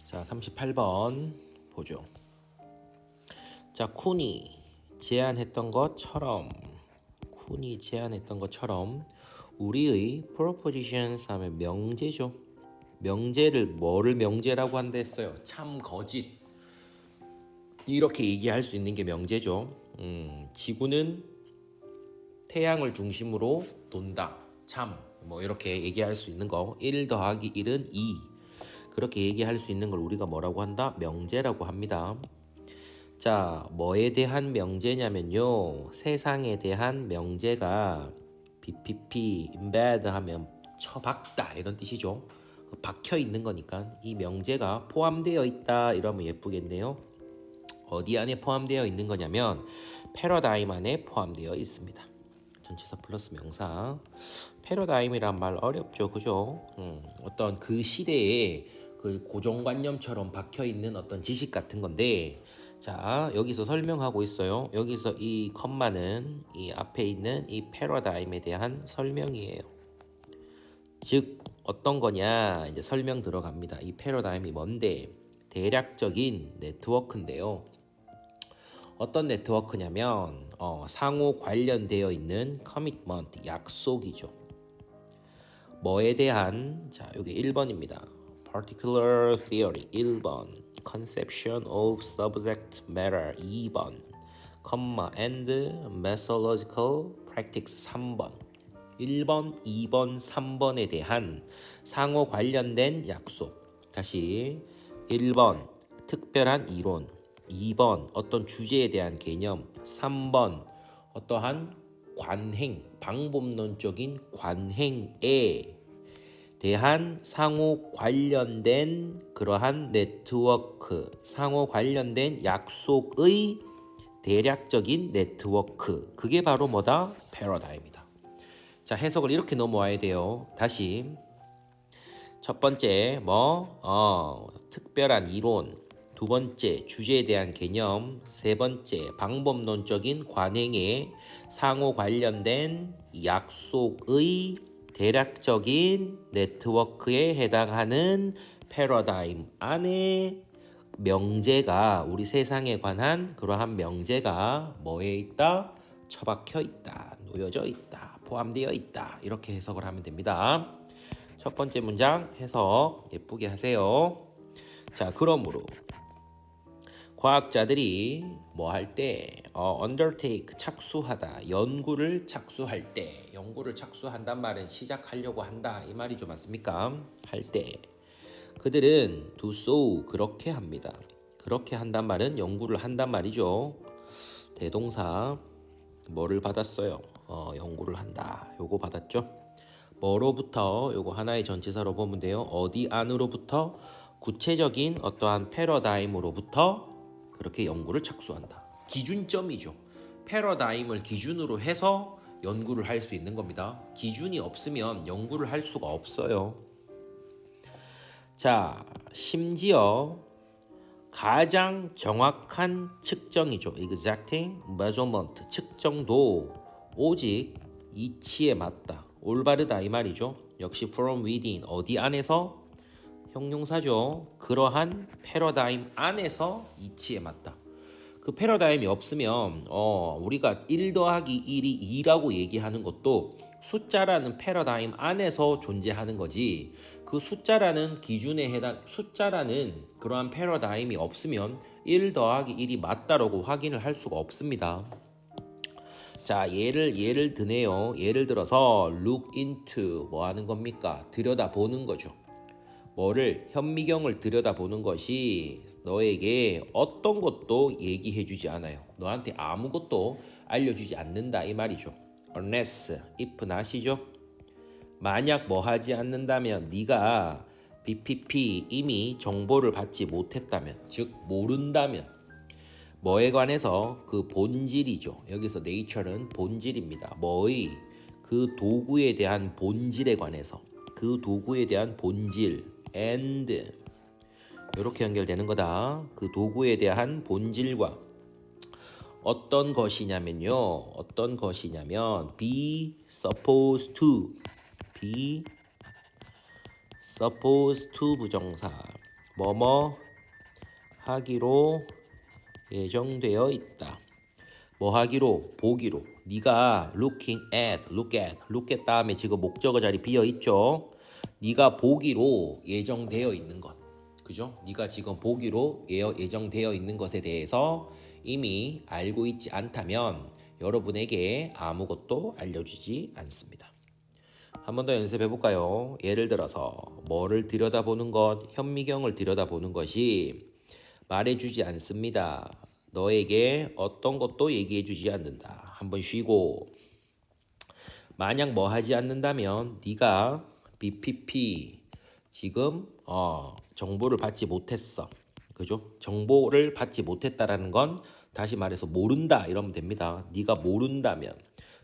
자, 38번 보죠. 자, 쿤이 제안했던 것처럼 우리의 propositions 하면 명제죠. 뭐를 명제라고 한다 했어요? 참, 거짓. 이렇게 얘기할 수 있는 게 명제죠. 지구는 태양을 중심으로 돈다. 참. 뭐 이렇게 얘기할 수 있는 거. 1 더하기 1은 2. 그렇게 얘기할 수 있는 걸 우리가 뭐라고 한다? 명제라고 합니다. 자, 뭐에 대한 명제냐면요. 세상에 대한 명제가 BPP, embed 하면 처박다 이런 뜻이죠. 박혀 있는 거니까 이 명제가 포함되어 있다 이러면 예쁘겠네요. 어디 안에 포함되어 있는 거냐면 패러다임 안에 포함되어 있습니다. 전치사 플러스 명사. 패러다임이란 말 어렵죠, 그죠? 어떤 그 시대에 그 고정관념처럼 박혀 있는 어떤 지식 같은 건데, 자, 여기서 설명하고 있어요. 여기서 이 컴마는 이 앞에 있는 이 패러다임에 대한 설명이에요. 즉 어떤 거냐 이제 설명 들어갑니다. 이 패러다임이 뭔데? 대략적인 네트워크인데요. 어떤 네트워크냐면 상호 관련되어 있는 커미트먼트, 약속이죠. 뭐에 대한, 자, 여기 1번입니다. Particular theory 1번, Conception of subject matter 2번, comma and methodological practice 3번. 1번, 2번, 3번에 대한 상호 관련된 약속. 다시 1번 특별한 이론, 2번 어떤 주제에 대한 개념, 3번 어떠한 관행, 방법론적인 관행에 대한 상호 관련된 그러한 네트워크, 상호 관련된 약속의 대략적인 네트워크. 그게 바로 뭐다? 패러다임이다. 자, 해석을 이렇게 넘어와야 돼요. 다시 첫 번째 특별한 이론, 두 번째 주제에 대한 개념, 세 번째 방법론적인 관행에 상호 관련된 약속의 대략적인 네트워크에 해당하는 패러다임 안에 명제가, 우리 세상에 관한 그러한 명제가 뭐에 있다? 처박혀 있다, 놓여져 있다, 포함되어 있다. 이렇게 해석을 하면 됩니다. 첫 번째 문장 해석 예쁘게 하세요. 자, 그러므로 과학자들이 뭐 할 때 undertake 착수하다, 연구를 착수한단 말은 시작하려고 한다 이 말이죠. 맞습니까? 할 때 그들은 do so 그렇게 합니다. 그렇게 한단 말은 연구를 한단 말이죠. 대동사 뭐를 받았어요? 연구를 한다. 요거 받았죠. 뭐로부터, 요거 하나의 전치사로 보면 돼요. 어디 안으로부터? 구체적인 어떠한 패러다임으로부터 그렇게 연구를 착수한다. 기준점이죠. 패러다임을 기준으로 해서 연구를 할 수 있는 겁니다. 기준이 없으면 연구를 할 수가 없어요. 자, 심지어 가장 정확한 측정이죠. exacting measurement, 측정도 오직 이치에 맞다, 올바르다 이 말이죠. 역시 from within, 어디 안에서? 형용사죠. 그러한 패러다임 안에서 이치에 맞다. 그 패러다임이 없으면 우리가 1 더하기 1이 2라고 얘기하는 것도 숫자라는 패러다임 안에서 존재하는 거지, 그 숫자라는 기준에 해당, 숫자라는 그러한 패러다임이 없으면 1 더하기 1이 맞다라고 확인을 할 수가 없습니다. 자, 예를 드네요. 예를 들어서 look into 뭐 하는 겁니까? 들여다보는 거죠. 뭐를? 현미경을 들여다보는 것이 너에게 어떤 것도 얘기해주지 않아요. 너한테 아무것도 알려주지 않는다 이 말이죠. unless, if not이죠. 만약 뭐 하지 않는다면, 네가 BPP 이미 정보를 받지 못했다면, 즉 모른다면, 뭐에 관해서? 그 본질이죠. 여기서 nature는 본질입니다. 뭐의? 그 도구에 대한 본질에 관해서, 그 도구에 대한 본질 and 이렇게 연결되는 거다. 그 도구에 대한 본질과 어떤 것이냐면 be supposed to 부정사, 뭐뭐 하기로 예정되어 있다. 뭐 하기로? 보기로. 네가 look at 다음에 지금 목적어 자리 비어 있죠. 네가 보기로 예정되어 있는 것. 그죠? 네가 지금 보기로 예정되어 있는 것에 대해서 이미 알고 있지 않다면 여러분에게 아무것도 알려주지 않습니다. 한 번 더 연습해 볼까요? 예를 들어서 뭐를 들여다보는 것, 현미경을 들여다보는 것이 말해주지 않습니다. 너에게 어떤 것도 얘기해주지 않는다. 한번 쉬고 만약 뭐 하지 않는다면 네가 BPP 지금 정보를 받지 못했어. 그죠? 정보를 받지 못했다라는 건 다시 말해서 모른다 이러면 됩니다. 네가 모른다면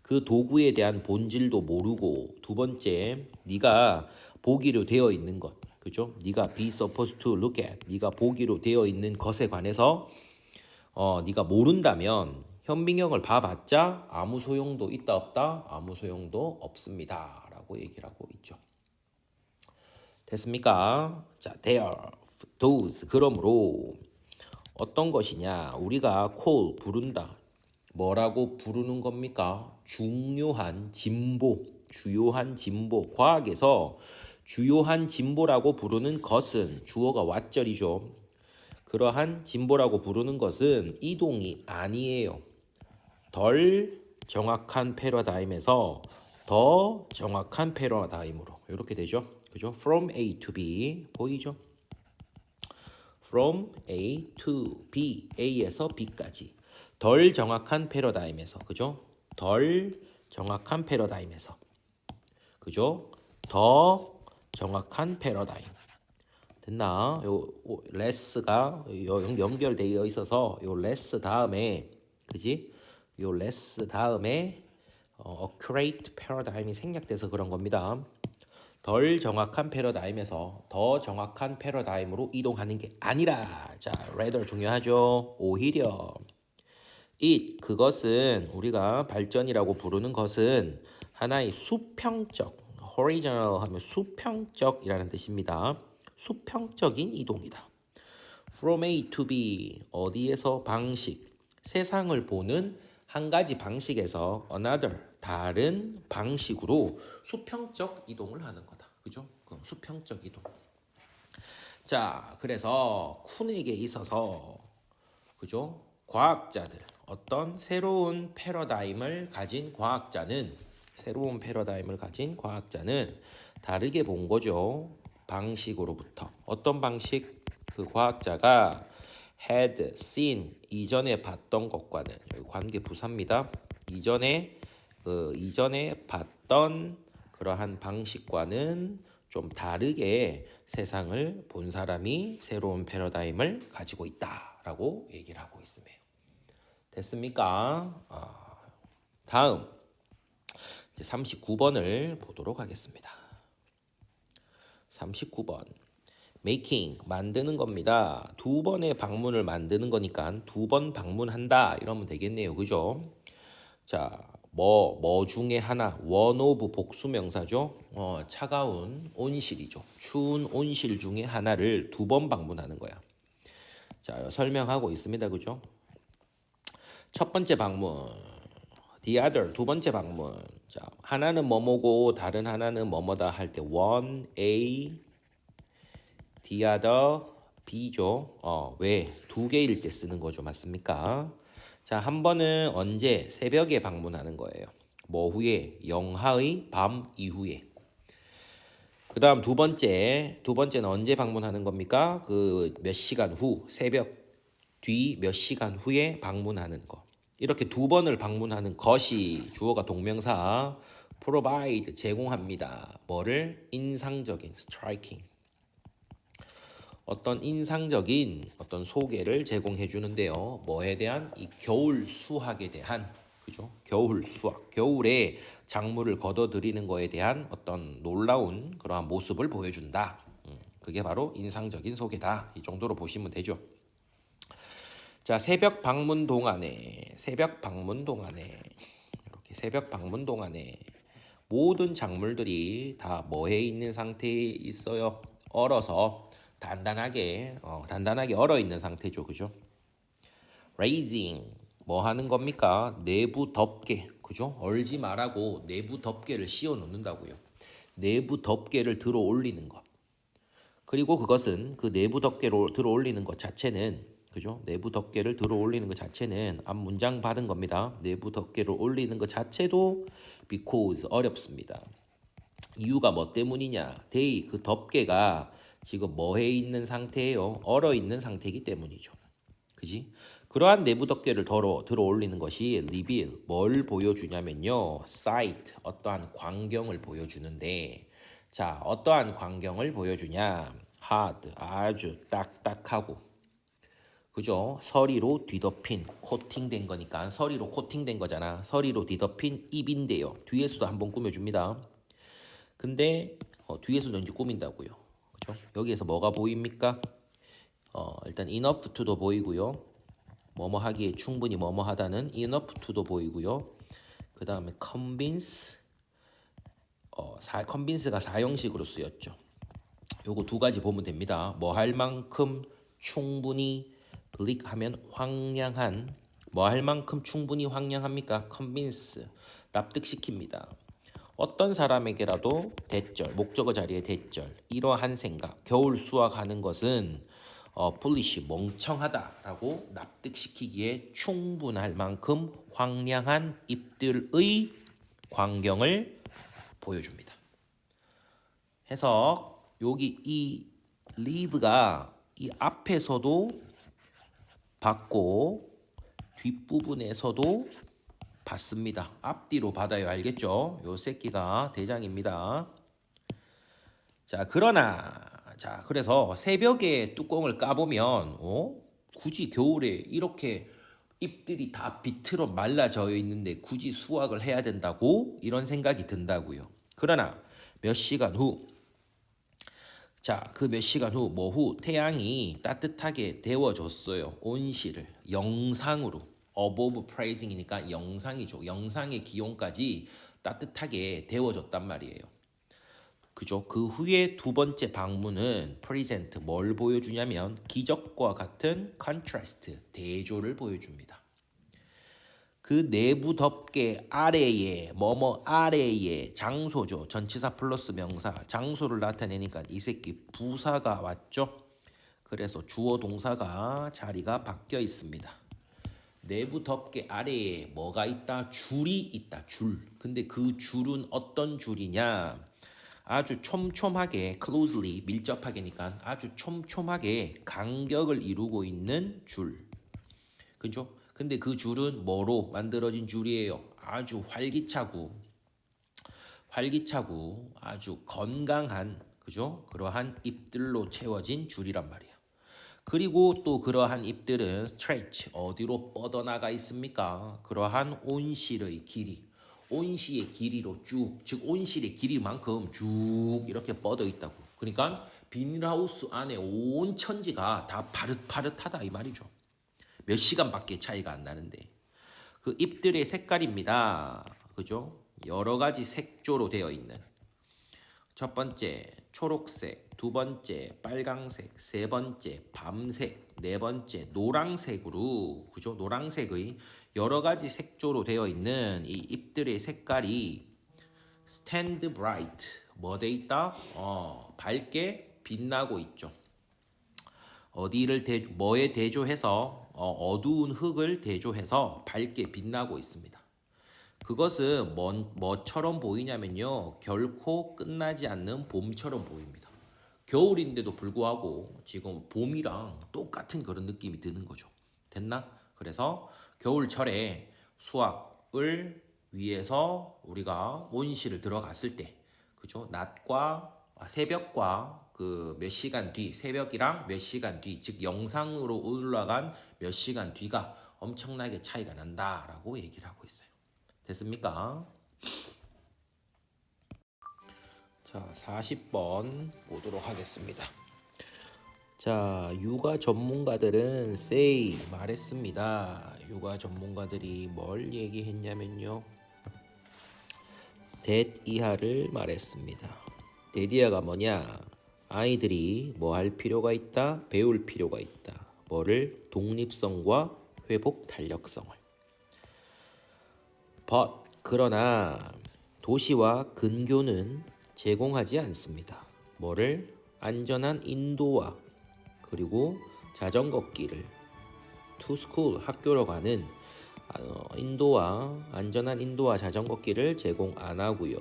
그 도구에 대한 본질도 모르고 두 번째 네가 보기로 되어 있는 것. 그죠? 네가 be supposed to look at 네가 보기로 되어 있는 것에 관해서 네가 모른다면 현민경을 봐봤자 아무 소용도 있다 없다? 아무 소용도 없습니다. 라고 얘기를 하고 있죠. 됐습니까? 자, there, those, 그러므로 어떤 것이냐? 우리가 call, 부른다. 뭐라고 부르는 겁니까? 중요한 진보, 주요한 진보. 과학에서 주요한 진보라고 부르는 것은 주어가 왓절이죠. 그러한 진보라고 부르는 것은 이동이 아니에요. 덜 정확한 패러다임에서 더 정확한 패러다임으로 이렇게 되죠. 그죠? From A to B 보이죠? From A to B, A에서 B까지 덜 정확한 패러다임에서 그죠? 덜 정확한 패러다임에서 그죠? 더 정확한 패러다임 됐나? 요 레스가 연결되어 있어서 요 레스 다음에 그지? 요 레스 다음에 accurate paradigm이 생략돼서 그런 겁니다. 덜 정확한 패러다임에서 더 정확한 패러다임으로 이동하는 게 아니라 자, rather 중요하죠. 오히려 그것은 우리가 발전이라고 부르는 것은 하나의 수평적 horizontal 하면 수평적이라는 뜻입니다. 수평적인 이동이다. From A to B 어디에서 방식 세상을 보는 한 가지 방식에서 another 다른 방식으로 수평적 이동을 하는 거다. 그죠? 수평적 이동. 자, 그래서 쿤에게 있어서 그죠? 과학자들 어떤 새로운 패러다임을 가진 과학자는 다르게 본 거죠. 방식으로부터 어떤 방식 그 과학자가 had seen 이전에 봤던 것과는 여기 관계 부사입니다. 이전에 봤던 그러한 방식과는 좀 다르게 세상을 본 사람이 새로운 패러다임을 가지고 있다라고 얘기를 하고 있습니다. 됐습니까? 다음 이제 39번을 보도록 하겠습니다. 39번 making 만드는 겁니다. 두 번의 방문을 만드는 거니까 두 번 방문한다 이러면 되겠네요. 그죠? 자, 뭐 중에 하나 one of 복수명사죠. 차가운 온실이죠. 추운 온실 중에 하나를 두 번 방문하는 거야. 자, 설명하고 있습니다. 그죠? 첫 번째 방문 the other 두 번째 방문. 자, 하나는 뭐뭐고 다른 하나는 뭐뭐다 할 때 one A the other B죠. 왜? 두 개일 때 쓰는 거죠. 맞습니까? 자, 한 번은 언제? 새벽에 방문하는 거예요. 뭐 후에? 영하의 밤 이후에. 그 다음 두 번째는 언제 방문하는 겁니까? 그 몇 시간 후, 새벽 뒤 몇 시간 후에 방문하는 거. 이렇게 두 번을 방문하는 것이 주어가 동명사 provide 제공합니다. 뭐를? 인상적인 striking. 어떤 인상적인 어떤 소개를 제공해 주는데요. 뭐에 대한? 이 겨울 수학에 대한 그죠? 겨울 수학, 겨울에 작물을 걷어들이는 거에 대한 어떤 놀라운 그러한 모습을 보여준다. 그게 바로 인상적인 소개다. 이 정도로 보시면 되죠. 자, 새벽 방문 동안에 모든 작물들이 다 뭐해 있는 상태에 있어요? 얼어서 단단하게 얼어 있는 상태죠, 그죠? raising 뭐 하는 겁니까? 내부 덮개, 그죠? 얼지 말라고 내부 덮개를 씌워 놓는다고요. 내부 덮개를 들어 올리는 것. 그리고 그것은 그 내부 덮개로 들어 올리는 것 자체는, 그죠? 내부 덮개를 들어 올리는 것 자체는 앞 문장 받은 겁니다. 내부 덮개를 올리는 것 자체도 because 어렵습니다. 이유가 뭐 때문이냐? they 그 덮개가 지금 뭐해 있는 상태예요? 얼어 있는 상태이기 때문이죠. 그지? 그러한 내부 덮개를 들어 올리는 것이 reveal 뭘 보여주냐면요. sight 어떠한 광경을 보여주는데, 자 어떠한 광경을 보여주냐? hard 아주 딱딱하고, 그죠? 서리로 뒤덮인 코팅된 거니까 서리로 코팅된 거잖아. 서리로 뒤덮인 입인데요. 뒤에서도 한번 꾸며줍니다. 근데 뒤에서도 이제 꾸민다고요. 그죠? 여기에서 뭐가 보입니까? 일단 enough to도 보이고요. 뭐뭐 하기에 충분히 뭐뭐 하다는 enough to도 보이고요. 그 다음에 convince가 사형식으로 쓰였죠. 요거 두 가지 보면 됩니다. 뭐 할 만큼 충분히 하면 황량한, 뭐 할 만큼 충분히 황량합니까? convince 납득시킵니다. 어떤 사람에게라도 대절, 목적어 자리에 대절, 이러한 생각, 겨울 수확하는 것은 foolish, 멍청하다라고 납득시키기에 충분할 만큼 황량한 잎들의 광경을 보여줍니다. 해석, 여기 이 leave가 이 앞에서도 받고 뒷부분에서도 받습니다. 앞뒤로 받아요. 알겠죠? 요 새끼가 대장입니다. 자, 그래서 새벽에 뚜껑을 까보면 굳이 겨울에 이렇게 잎들이 다 비틀어 말라져 있는데 굳이 수확을 해야 된다고? 이런 생각이 든다고요. 그러나 몇 시간 후, 자, 그 몇 시간 후, 태양이 따뜻하게 데워줬어요. 온실을 영상으로. above praising이니까 영상이죠. 영상의 기온까지 따뜻하게 데워줬단 말이에요. 그죠? 그 후에 두 번째 방문은 present 뭘 보여주냐면 기적과 같은 contrast 대조를 보여줍니다. 그 내부 덮개 아래에 뭐뭐 아래에 장소죠. 전치사 플러스 명사 장소를 나타내니까 이 새끼 부사가 왔죠. 그래서 주어 동사가 자리가 바뀌어 있습니다. 내부 덮개 아래에 뭐가 있다? 줄이 있다. 줄. 근데 그 줄은 어떤 줄이냐? 아주 촘촘하게 closely 밀접하게니까 아주 촘촘하게 간격을 이루고 있는 줄. 그죠? 근데 그 줄은 뭐로 만들어진 줄이에요? 아주 활기차고 아주 건강한, 그죠? 그러한 잎들로 채워진 줄이란 말이에요. 그리고 또 그러한 잎들은 stretch 어디로 뻗어나가 있습니까? 그러한 온실의 길이, 온실의 길이로 쭉, 즉 온실의 길이만큼 쭉 이렇게 뻗어 있다고. 그러니까 비닐하우스 안에 온 천지가 다 파릇파릇하다 이 말이죠. 몇 시간밖에 차이가 안 나는데. 그 잎들의 색깔입니다. 그죠? 여러 가지 색조로 되어 있는. 첫 번째 초록색, 두 번째 빨강색, 세 번째 밤색, 네 번째 노랑색으로, 그죠? 노랑색의 여러 가지 색조로 되어 있는 이 잎들의 색깔이 stand bright 뭐 돼 있다? 밝게 빛나고 있죠. 어디를 뭐에 대조해서 어두운 흙을 대조해서 밝게 빛나고 있습니다. 그것은 뭐처럼 보이냐면요. 결코 끝나지 않는 봄처럼 보입니다. 겨울인데도 불구하고 지금 봄이랑 똑같은 그런 느낌이 드는 거죠. 됐나? 그래서 겨울철에 수확을 위해서 우리가 온실을 들어갔을 때, 그죠? 새벽과 그 몇 시간 뒤, 새벽이랑 몇 시간 뒤, 즉 영상으로 올라간 몇 시간 뒤가 엄청나게 차이가 난다라고 얘기를 하고 있어요. 됐습니까? 자, 40번 보도록 하겠습니다. 자, 육아 전문가들은 say 말했습니다. 육아 전문가들이 뭘 얘기했냐면요. that 이하를 말했습니다. that 이하가 뭐냐? 아이들이 뭐 할 필요가 있다? 배울 필요가 있다. 뭐를? 독립성과 회복 탄력성을. But 그러나 도시와 근교는 제공하지 않습니다. 뭐를? 안전한 인도와 그리고 자전거 길을 to school 학교로 가는 안전한 인도와 자전거 길을 제공 안 하고요.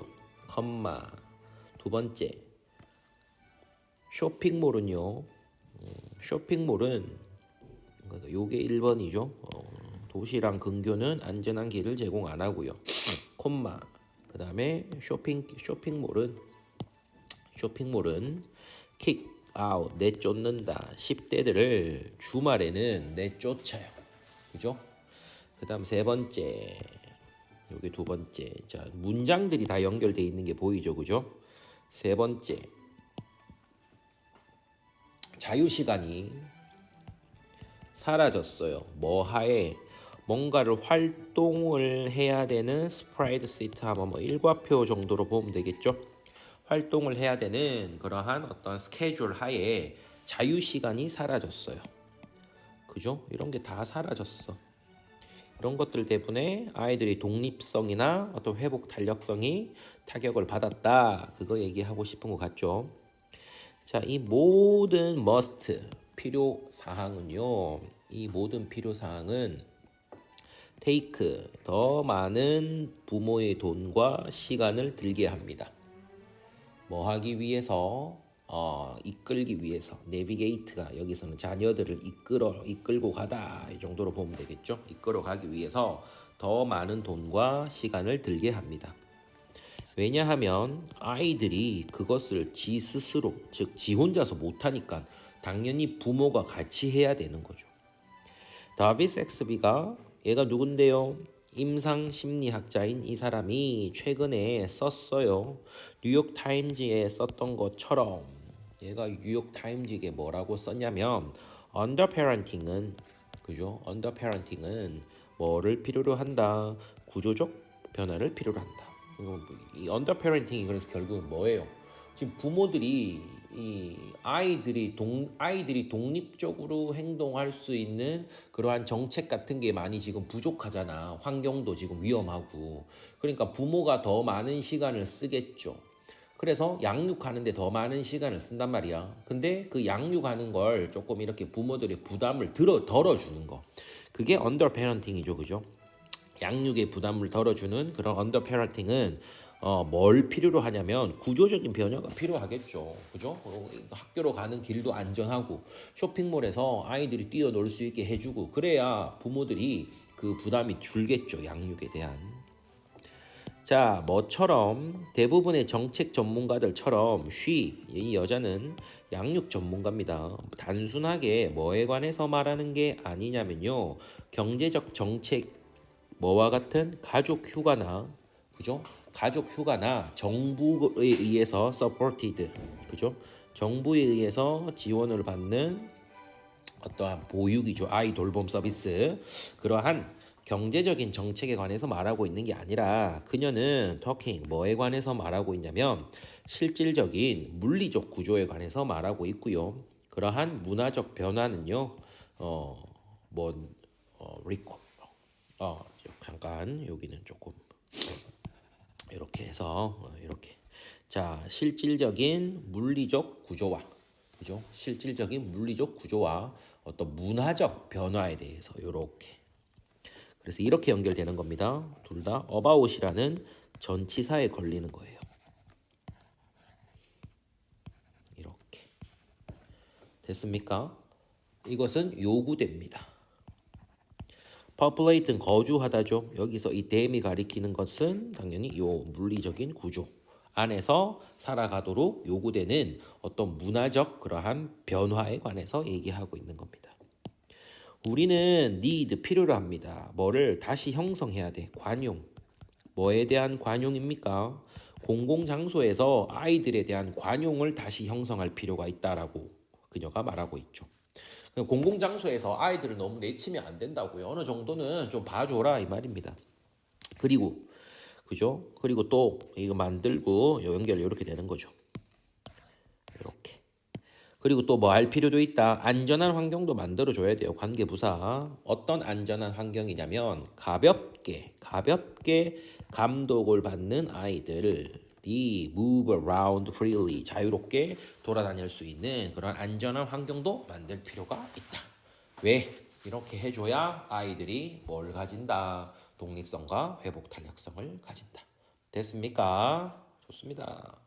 컴마 두 번째 쇼핑몰은요. 쇼핑몰은 요게 1번이죠. 도시랑 근교는 안전한 길을 제공 안 하고요. 콤마 그 다음에 쇼핑몰은 킥 아웃 내쫓는다. 10대들을 주말에는 내쫓아요. 그죠? 그 다음 세 번째 여기 두 번째 자 문장들이 다 연결되어 있는 게 보이죠. 그죠? 세 번째 자유시간이 사라졌어요. 뭐하에 뭔가를 활동을 해야 되는 스프라이드 시트 하면 뭐 일과표 정도로 보면 되겠죠. 활동을 해야 되는 그러한 어떤 스케줄 하에 자유시간이 사라졌어요. 그죠? 이런 게 다 사라졌어. 이런 것들 때문에 아이들이 독립성이나 어떤 회복 탄력성이 타격을 받았다. 그거 얘기하고 싶은 것 같죠. 자, 이 모든 must 필요 사항은요. 이 모든 필요 사항은 take 더 많은 부모의 돈과 시간을 들게 합니다. 뭐 하기 위해서 이끌기 위해서 내비게이트가 여기서는 자녀들을 이끌고 가다 이 정도로 보면 되겠죠. 이끌어 가기 위해서 더 많은 돈과 시간을 들게 합니다. 왜냐하면 아이들이 그것을 지 스스로 즉 지 혼자서 못하니까 당연히 부모가 같이 해야 되는 거죠. 다비스 엑스비가 얘가 누군데요? 임상 심리학자인 이 사람이 최근에 썼어요. 뉴욕 타임즈에 썼던 것처럼 얘가 뉴욕 타임즈에 뭐라고 썼냐면 언더페런팅은 그죠? 언더페런팅은 뭐를 필요로 한다? 구조적 변화를 필요로 한다. 이 언더페런팅이 그래서 결국은 뭐예요? 지금 부모들이 이 아이들이 독립적으로 행동할 수 있는 그러한 정책 같은 게 많이 지금 부족하잖아. 환경도 지금 위험하고. 그러니까 부모가 더 많은 시간을 쓰겠죠. 그래서 양육하는데 더 많은 시간을 쓴단 말이야. 근데 그 양육하는 걸 조금 이렇게 부모들의 부담을 덜어주는 거. 그게 언더 페런팅이죠. 그죠? 양육의 부담을 덜어주는 그런 언더 페런팅은 뭘 필요로 하냐면 구조적인 변화가 필요하겠죠. 그죠? 학교로 가는 길도 안전하고 쇼핑몰에서 아이들이 뛰어놀 수 있게 해주고 그래야 부모들이 그 부담이 줄겠죠. 양육에 대한. 자, 뭐처럼 대부분의 정책 전문가들처럼 이 여자는 양육 전문가입니다. 단순하게 뭐에 관해서 말하는 게 아니냐면요. 경제적 정책 뭐와 같은 가족 휴가나 그죠? 가족 휴가나 정부에 의해서 supported 그죠? 정부에 의해서 지원을 받는 어떠한 보육이죠. 아이 돌봄 서비스. 그러한 경제적인 정책에 관해서 말하고 있는 게 아니라 그녀는 talking 뭐에 관해서 말하고 있냐면 실질적인 물리적 구조에 관해서 말하고 있고요. 그러한 문화적 변화는요. 잠깐 여기는 조금 이렇게 해서 이렇게 자 실질적인 물리적 구조와 그죠? 실질적인 물리적 구조와 어떤 문화적 변화에 대해서 이렇게 그래서 이렇게 연결되는 겁니다. 둘 다 about이라는 전치사에 걸리는 거예요. 이렇게 됐습니까? 이것은 요구됩니다. populate는 거주하다죠. 여기서 이 dam이 가리키는 것은 당연히 요 물리적인 구조 안에서 살아가도록 요구되는 어떤 문화적 그러한 변화에 관해서 얘기하고 있는 겁니다. 우리는 need 필요로 합니다. 뭐를 다시 형성해야 돼. 관용. 뭐에 대한 관용입니까? 공공장소에서 아이들에 대한 관용을 다시 형성할 필요가 있다라고 그녀가 말하고 있죠. 공공장소에서 아이들을 너무 내치면 안 된다고요. 어느 정도는 좀 봐줘라 이 말입니다. 그리고 그죠? 그리고 또 이거 만들고 연결 이렇게 되는 거죠. 이렇게 그리고 또 뭐 할 필요도 있다. 안전한 환경도 만들어줘야 돼요. 관계부사. 어떤 안전한 환경이냐면 가볍게 감독을 받는 아이들이 move around freely 자유롭게 돌아다닐 수 있는 그런 안전한 환경도 만들 필요가 있다. 왜? 이렇게 해줘야 아이들이 뭘 가진다. 독립성과 회복 탄력성을 가진다. 됐습니까? 좋습니다.